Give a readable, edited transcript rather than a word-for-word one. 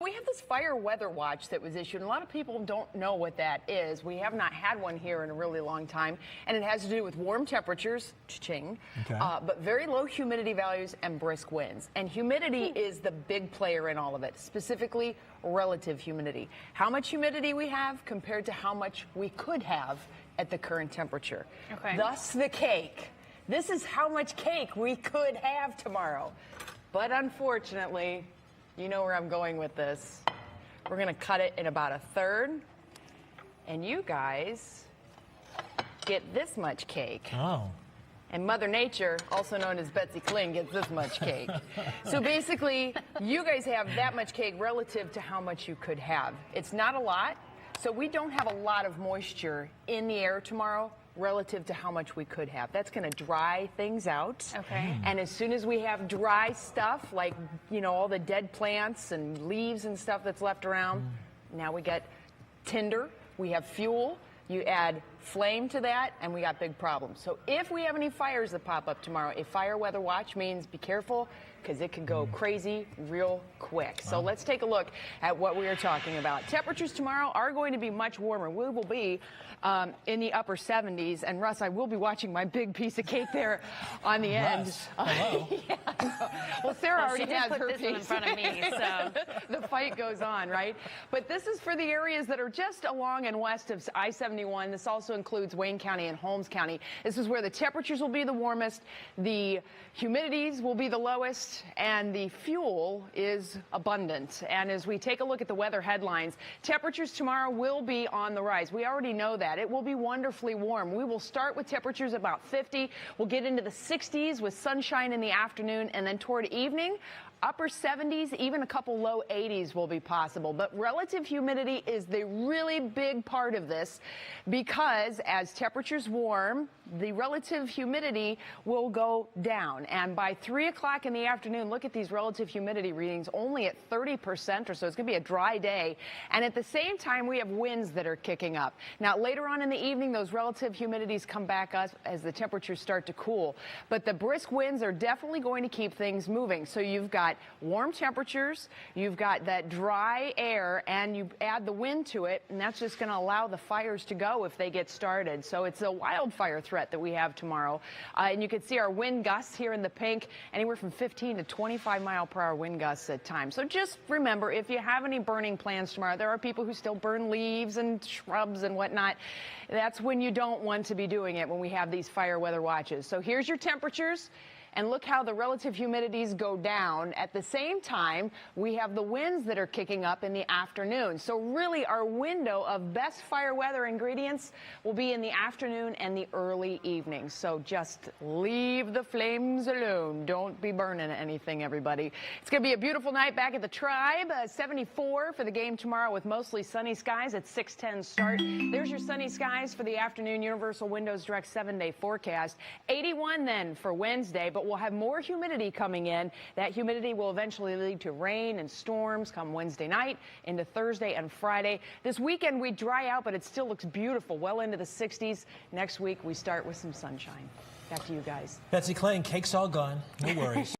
We have this fire weather watch that was issued. A lot of people don't know what that is. We have not had one here in a really long time, and it has to do with warm temperatures, cha-ching, but very low humidity values and brisk winds. And humidity is the big player in all of it, specifically relative humidity. How much humidity we have compared to how much we could have at the current temperature. Thus the cake. This is how much cake we could have tomorrow. But unfortunately, you know where I'm going with this. We're going to cut it in about a third. And you guys get this much cake. Oh. And Mother Nature, also known as Betsy Kling, gets this much cake. So basically, you guys have that much cake relative to how much you could have. It's not a lot, so we don't have a lot of moisture in the air tomorrow relative to how much we could have. That's going to dry things out. And as soon as we have dry stuff, like, you know, all the dead plants and leaves and stuff that's left around, now we get tinder, we have fuel, you add flame to that, and we got big problems. So if we have any fires that pop up tomorrow, a fire weather watch means be careful, because it could go crazy real quick. So let's take a look at what we are talking about. Temperatures tomorrow are going to be much warmer. We will be in the upper 70s. And Russ, I will be watching my big piece of cake there on the end. Hello. Well, Sarah already has her piece in front of me, so the fight goes on, right? But this is for the areas that are just along and west of I-71. This also includes Wayne County and Holmes County. This is where the temperatures will be the warmest, the humidities will be the lowest, and the fuel is abundant. And as we take a look at the weather headlines, temperatures tomorrow will be on the rise. We already know that. It will be wonderfully warm. We will start with temperatures about 50. We'll get into the 60s with sunshine in the afternoon, and then toward evening, upper 70s, even a couple low 80s will be possible. But relative humidity is the really big part of this, because as temperatures warm, the relative humidity will go down. And by 3 o'clock in the afternoon, look at these relative humidity readings, only at 30% or so. It's going to be a dry day. And at the same time, we have winds that are kicking up. Now, later on in the evening, those relative humidities come back up as the temperatures start to cool. But the brisk winds are definitely going to keep things moving. So you've got warm temperatures, you've got that dry air, and you add the wind to it, and that's just going to allow the fires to go if they get started. So it's a wildfire threat that we have tomorrow. And you can see our wind gusts here in the pink, anywhere from 15 to 25-mile-per-hour wind gusts at times. So just remember, if you have any burning plans tomorrow, there are people who still burn leaves and shrubs and whatnot. That's when you don't want to be doing it, when we have these fire weather watches. So here's your temperatures. And look how the relative humidities go down. At the same time, we have the winds that are kicking up in the afternoon. So really, our window of best fire weather ingredients will be in the afternoon and the early evening. So just leave the flames alone. Don't be burning anything, everybody. It's going to be a beautiful night back at the Tribe. 74 for the game tomorrow with mostly sunny skies at 6:10 start. There's your sunny skies for the afternoon. Universal Windows Direct 7-day forecast. 81 then for Wednesday, but we'll have more humidity coming in. That humidity will eventually lead to rain and storms come Wednesday night into Thursday and Friday. This weekend we dry out, but it still looks beautiful, well into the 60s. Next week we start with some sunshine. Back to you guys. Betsy Kling, cake's all gone. No worries.